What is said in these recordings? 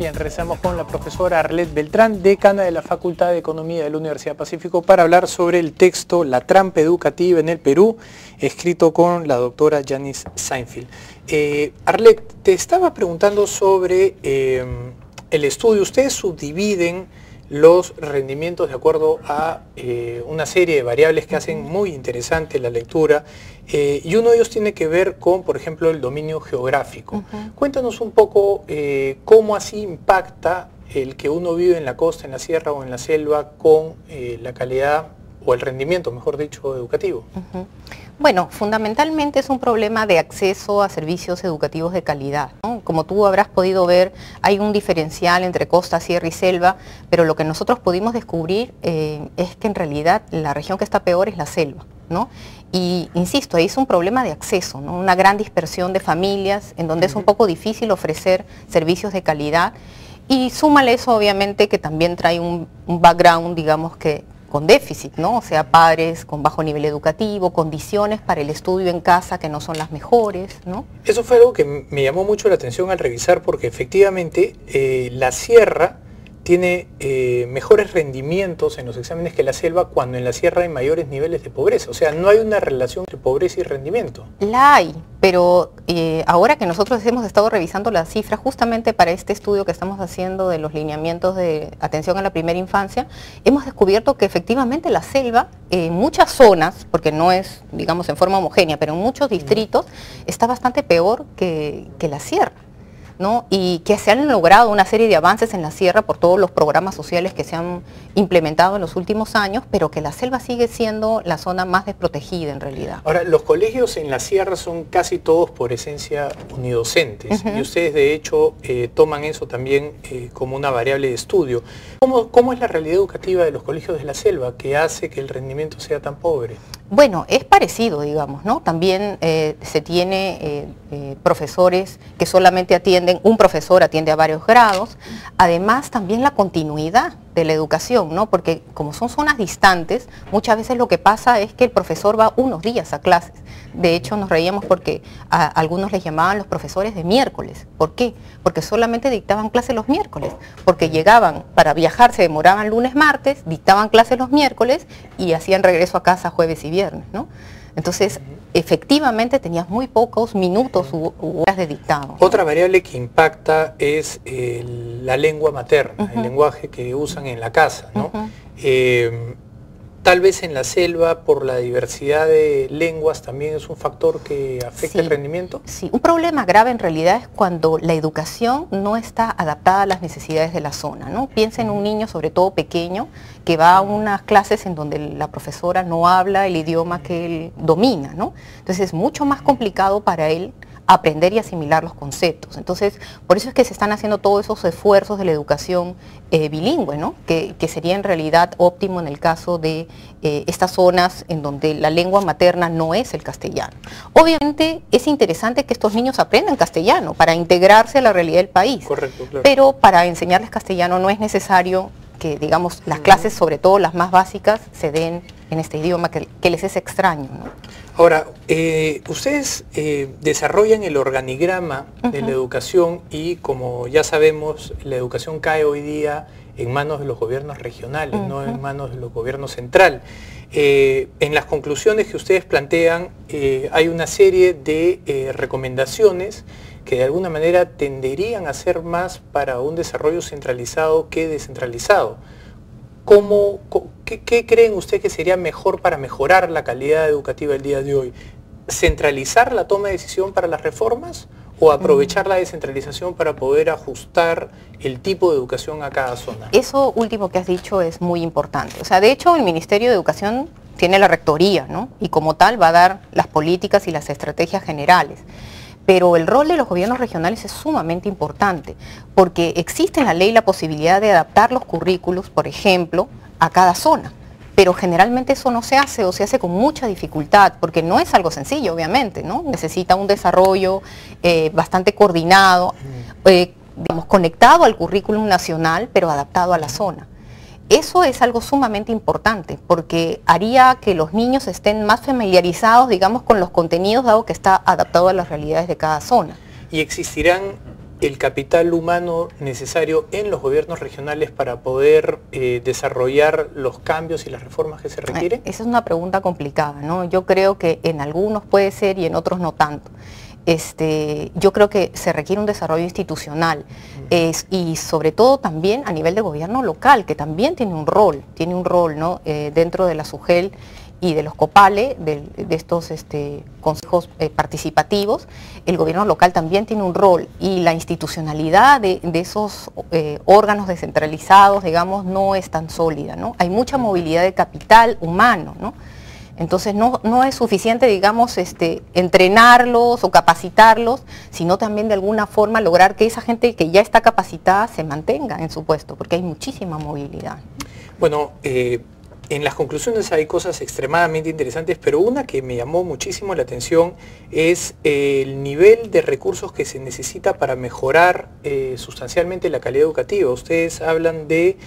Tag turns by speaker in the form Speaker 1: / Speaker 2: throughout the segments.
Speaker 1: Bien, regresamos con la profesora Arlet Beltrán, decana de la Facultad de Economía de la Universidad Pacífico, para hablar sobre el texto La trampa educativa en el Perú, escrito con la doctora Janice Seinfeld. Arlet, te estaba preguntando sobre el estudio. Ustedes subdividen los rendimientos de acuerdo a una serie de variables que hacen muy interesante la lectura, y uno de ellos tiene que ver con, por ejemplo, el dominio geográfico. Cuéntanos un poco cómo así impacta el que uno vive en la costa, en la sierra o en la selva con la calidad o el rendimiento, mejor dicho, educativo.
Speaker 2: Bueno, fundamentalmente es un problema de acceso a servicios educativos de calidad, ¿no? Como tú habrás podido ver, hay un diferencial entre costa, sierra y selva, pero lo que nosotros pudimos descubrir es que en realidad la región que está peor es la selva, ¿no? Y insisto, ahí es un problema de acceso, ¿no? Una gran dispersión de familias en donde es un poco difícil ofrecer servicios de calidad, y súmale eso obviamente que también trae un background, digamos, que con déficit, ¿no? O sea, padres con bajo nivel educativo, condiciones para el estudio en casa que no son las mejores, ¿no?
Speaker 1: Eso fue algo que me llamó mucho la atención al revisar, porque efectivamente la sierra tiene mejores rendimientos en los exámenes que la selva, cuando en la sierra hay mayores niveles de pobreza. O sea, no hay una relación entre pobreza y rendimiento.
Speaker 2: La hay, pero ahora que nosotros hemos estado revisando las cifras justamente para este estudio que estamos haciendo de los lineamientos de atención a la primera infancia, hemos descubierto que efectivamente la selva, en muchas zonas, porque no es, digamos, en forma homogénea, pero en muchos distritos, está bastante peor que la sierra, ¿no? Y que se han logrado una serie de avances en la sierra por todos los programas sociales que se han implementado en los últimos años, pero que la selva sigue siendo la zona más desprotegida en realidad.
Speaker 1: Ahora, los colegios en la sierra son casi todos por esencia unidocentes, y ustedes de hecho toman eso también como una variable de estudio. ¿Cómo es la realidad educativa de los colegios de la selva que hace que el rendimiento sea tan pobre?
Speaker 2: Bueno, es parecido, digamos, ¿no? También se tiene profesores que solamente atienden, un profesor atiende a varios grados, además también la continuidad de la educación, ¿no? Porque como son zonas distantes, muchas veces lo que pasa es que el profesor va unos días a clases. De hecho, nos reíamos porque a algunos les llamaban los profesores de miércoles. ¿Por qué? Porque solamente dictaban clases los miércoles, porque llegaban para viajar, se demoraban lunes, martes, dictaban clases los miércoles y hacían regreso a casa jueves y viernes, ¿no? Entonces, efectivamente tenías muy pocos minutos u horas de dictado.
Speaker 1: Otra variable que impacta es la lengua materna, el lenguaje que usan en la casa, ¿no? Tal vez en la selva, por la diversidad de lenguas, también es un factor que afecta el rendimiento.
Speaker 2: Sí, un problema grave en realidad es cuando la educación no está adaptada a las necesidades de la zona, ¿no? Piensa en un niño, sobre todo pequeño, que va a unas clases en donde la profesora no habla el idioma que él domina, ¿no? Entonces es mucho más complicado para él aprender y asimilar los conceptos. Entonces, por eso es que se están haciendo todos esos esfuerzos de la educación bilingüe, ¿no? Que sería en realidad óptimo en el caso de estas zonas en donde la lengua materna no es el castellano. Obviamente es interesante que estos niños aprendan castellano para integrarse a la realidad del país.
Speaker 1: Correcto, claro.
Speaker 2: Pero para enseñarles castellano no es necesario que, digamos, las clases, sobre todo las más básicas, se den en este idioma que les es extraño, ¿no?
Speaker 1: Ahora, ustedes desarrollan el organigrama de la educación, y como ya sabemos, la educación cae hoy día en manos de los gobiernos regionales, no en manos de los gobiernos central. En las conclusiones que ustedes plantean hay una serie de recomendaciones que de alguna manera tenderían a ser más para un desarrollo centralizado que descentralizado. ¿Qué creen ustedes que sería mejor para mejorar la calidad educativa del día de hoy? ¿Centralizar la toma de decisión para las reformas o aprovechar la descentralización para poder ajustar el tipo de educación a cada zona?
Speaker 2: Eso último que has dicho es muy importante. O sea, de hecho, el Ministerio de Educación tiene la rectoría, ¿no? Y como tal va a dar las políticas y las estrategias generales. Pero el rol de los gobiernos regionales es sumamente importante, porque existe en la ley la posibilidad de adaptar los currículos, por ejemplo, a cada zona. Pero generalmente eso no se hace, o se hace con mucha dificultad, porque no es algo sencillo, obviamente, ¿no? Necesita un desarrollo bastante coordinado, digamos, conectado al currículum nacional, pero adaptado a la zona. Eso es algo sumamente importante, porque haría que los niños estén más familiarizados, digamos, con los contenidos, dado que está adaptado a las realidades de cada zona.
Speaker 1: ¿Y existirán el capital humano necesario en los gobiernos regionales para poder desarrollar los cambios y las reformas que se requieren?
Speaker 2: Esa es una pregunta complicada, ¿no? Yo creo que en algunos puede ser y en otros no tanto. Yo creo que se requiere un desarrollo institucional y sobre todo también a nivel de gobierno local, que también tiene un rol, ¿no? Dentro de la SUGEL y de los COPALE, de estos consejos participativos, el gobierno local también tiene un rol y la institucionalidad de esos órganos descentralizados, digamos, no es tan sólida, ¿no? Hay mucha movilidad de capital humano, ¿no? Entonces no es suficiente, digamos, entrenarlos o capacitarlos, sino también de alguna forma lograr que esa gente que ya está capacitada se mantenga en su puesto, porque hay muchísima movilidad.
Speaker 1: Bueno, en las conclusiones hay cosas extremadamente interesantes, pero una que me llamó muchísimo la atención es el nivel de recursos que se necesita para mejorar sustancialmente la calidad educativa. Ustedes hablan de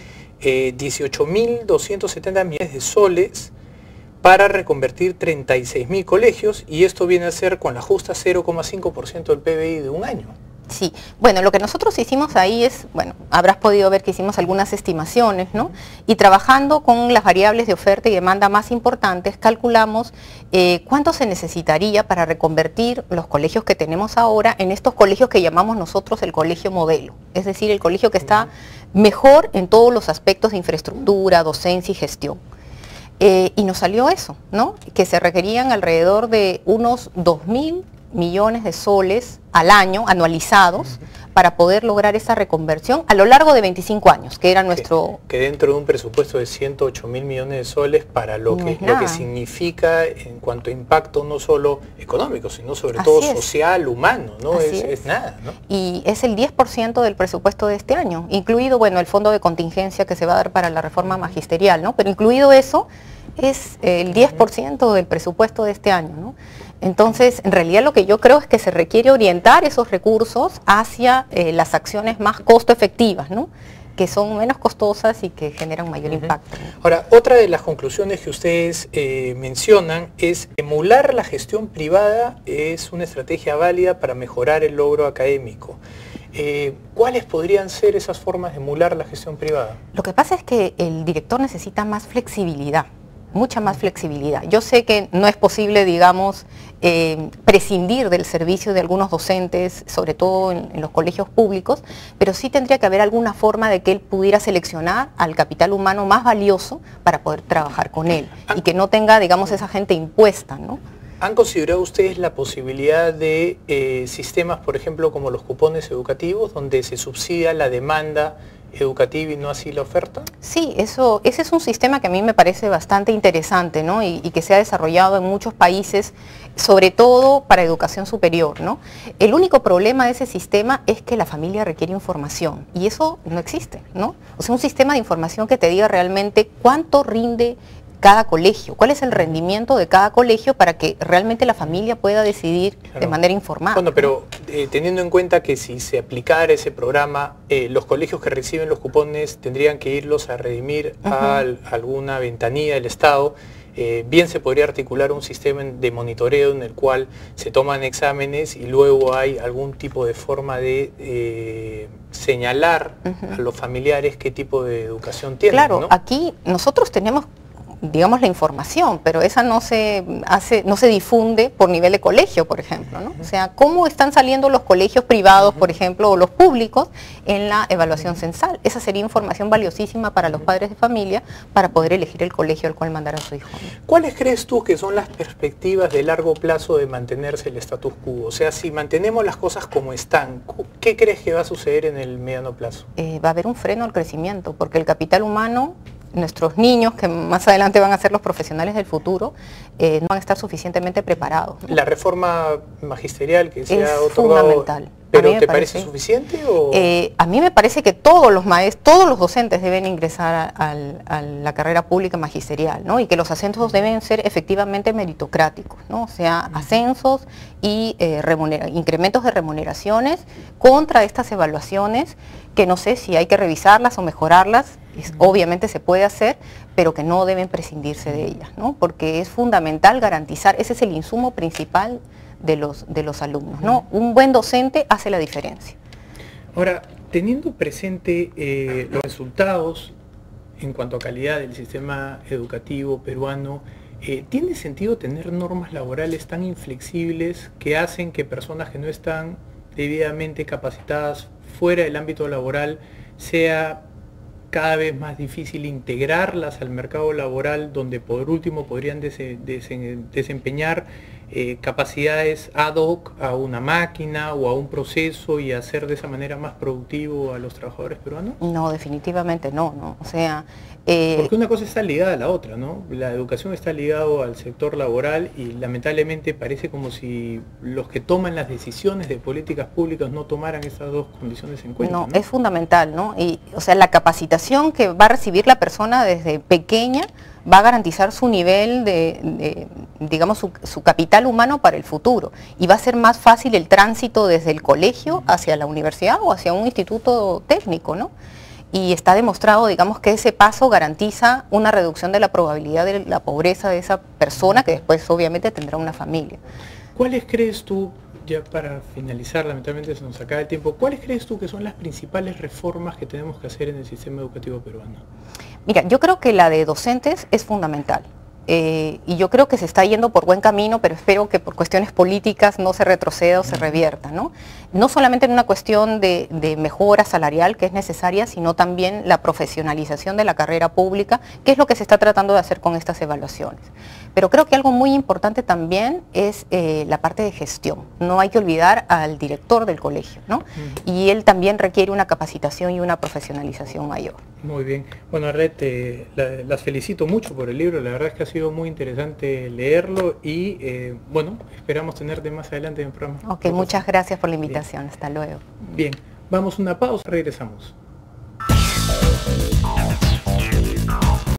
Speaker 1: 18.270 millones de soles para reconvertir 36.000 colegios, y esto viene a ser con la justa 0,5% del PBI de un año.
Speaker 2: Sí, bueno, lo que nosotros hicimos ahí es, bueno, habrás podido ver que hicimos algunas estimaciones, ¿no? Y trabajando con las variables de oferta y demanda más importantes, calculamos cuánto se necesitaría para reconvertir los colegios que tenemos ahora en estos colegios que llamamos nosotros el colegio modelo, es decir, el colegio que está mejor en todos los aspectos de infraestructura, docencia y gestión. Y nos salió eso, ¿no? Que se requerían alrededor de unos 2.000 millones de soles al año, anualizados, para poder lograr esa reconversión a lo largo de 25 años, que era nuestro...
Speaker 1: Que dentro de un presupuesto de 108.000 millones de soles para lo que significa en cuanto a impacto no solo económico, sino sobre todo social, humano, ¿no? Es nada, ¿no?
Speaker 2: Y es el 10% del presupuesto de este año, incluido, bueno, el fondo de contingencia que se va a dar para la reforma magisterial, ¿no? Pero incluido eso, es el 10% del presupuesto de este año, ¿no? Entonces, en realidad lo que yo creo es que se requiere orientar esos recursos hacia las acciones más costo efectivas, ¿no? Que son menos costosas y que generan mayor impacto, ¿no?
Speaker 1: Ahora, otra de las conclusiones que ustedes mencionan es emular la gestión privada es una estrategia válida para mejorar el logro académico. ¿Cuáles podrían ser esas formas de emular la gestión privada?
Speaker 2: Lo que pasa es que el director necesita más flexibilidad, mucha más flexibilidad. Yo sé que no es posible, digamos, prescindir del servicio de algunos docentes, sobre todo en los colegios públicos, pero sí tendría que haber alguna forma de que él pudiera seleccionar al capital humano más valioso para poder trabajar con él y que no tenga, digamos, esa gente impuesta, ¿no?
Speaker 1: ¿Han considerado ustedes la posibilidad de sistemas, por ejemplo, como los cupones educativos, donde se subsidia la demanda educativa y no así la oferta?
Speaker 2: Sí, ese es un sistema que a mí me parece bastante interesante, ¿no? Y que se ha desarrollado en muchos países, sobre todo para educación superior, ¿no? El único problema de ese sistema es que la familia requiere información y eso no existe, ¿no? O sea, un sistema de información que te diga realmente cuánto rinde cada colegio, cuál es el rendimiento de cada colegio para que realmente la familia pueda decidir de manera informada.
Speaker 1: Bueno, pero teniendo en cuenta que si se aplicara ese programa, los colegios que reciben los cupones tendrían que irlos a redimir a alguna ventanilla del Estado. Bien se podría articular un sistema de monitoreo en el cual se toman exámenes y luego hay algún tipo de forma de señalar a los familiares qué tipo de educación tienen.
Speaker 2: Claro,
Speaker 1: ¿no?
Speaker 2: Aquí nosotros tenemos, digamos, la información, pero esa no se difunde por nivel de colegio, por ejemplo, ¿no? O sea, cómo están saliendo los colegios privados, por ejemplo, o los públicos en la evaluación censal. Esa sería información valiosísima para los padres de familia para poder elegir el colegio al cual mandar a su hijo, ¿no?
Speaker 1: ¿Cuáles crees tú que son las perspectivas de largo plazo de mantenerse el status quo? O sea, si mantenemos las cosas como están, ¿qué crees que va a suceder en el mediano plazo?
Speaker 2: Va a haber un freno al crecimiento, porque el capital humano, nuestros niños, que más adelante van a ser los profesionales del futuro, no van a estar suficienmente preparados, ¿no?
Speaker 1: La reforma magisterial que se ha otorgado,
Speaker 2: fundamental.
Speaker 1: ¿Pero te parece suficiente? O...
Speaker 2: a mí me parece que todos los maestros, todos los docentes deben ingresar a la carrera pública magisterial, ¿no? Y que los ascensos deben ser efectivamente meritocráticos, ¿no? O sea, ascensos y incrementos de remuneraciones contra estas evaluaciones, que no sé si hay que revisarlas o mejorarlas. Obviamente se puede hacer, pero que no deben prescindirse de ellas, ¿no? Porque es fundamental garantizar, ese es el insumo principal de los alumnos, ¿no? Un buen docente hace la diferencia.
Speaker 1: Ahora, teniendo presente los resultados en cuanto a calidad del sistema educativo peruano, ¿tiene sentido tener normas laborales tan inflexibles que hacen que personas que no están debidamente capacitadas fuera del ámbito laboral sea cada vez más difícil integrarlas al mercado laboral, donde por último podrían desempeñar capacidades ad hoc a una máquina o a un proceso y hacer de esa manera más productivo a los trabajadores peruanos?
Speaker 2: No, definitivamente no. O sea...
Speaker 1: Porque una cosa está ligada a la otra, ¿no? La educación está ligado al sector laboral y lamentablemente parece como si los que toman las decisiones de políticas públicas no tomaran esas dos condiciones en cuenta.
Speaker 2: No, es fundamental, ¿no? Y, o sea, la capacitación que va a recibir la persona desde pequeña va a garantizar su nivel digamos, su capital humano para el futuro. Y va a ser más fácil el tránsito desde el colegio hacia la universidad o hacia un instituto técnico, ¿no? Y está demostrado, digamos, que ese paso garantiza una reducción de la probabilidad de la pobreza de esa persona, que después obviamente tendrá una familia.
Speaker 1: ¿Cuáles crees tú, ya para finalizar, lamentablemente se nos acaba el tiempo, cuáles crees tú que son las principales reformas que tenemos que hacer en el sistema educativo peruano?
Speaker 2: Mira, yo creo que la de docentes es fundamental. Y yo creo que se está yendo por buen camino, pero espero que por cuestiones políticas no se retroceda o se revierta, ¿no? No solamente en una cuestión de mejora salarial que es necesaria, sino también la profesionalización de la carrera pública, que es lo que se está tratando de hacer con estas evaluaciones. Pero creo que algo muy importante también es la parte de gestión. No hay que olvidar al director del colegio, ¿no? Y él también requiere una capacitación y una profesionalización mayor.
Speaker 1: Muy bien. Bueno, Arlet, las felicito mucho por el libro. La verdad es que ha sido muy interesante leerlo y, bueno, esperamos tenerte más adelante en el programa.
Speaker 2: Ok, muchas gracias por la invitación. Bien. Hasta luego.
Speaker 1: Bien, vamos a una pausa, regresamos.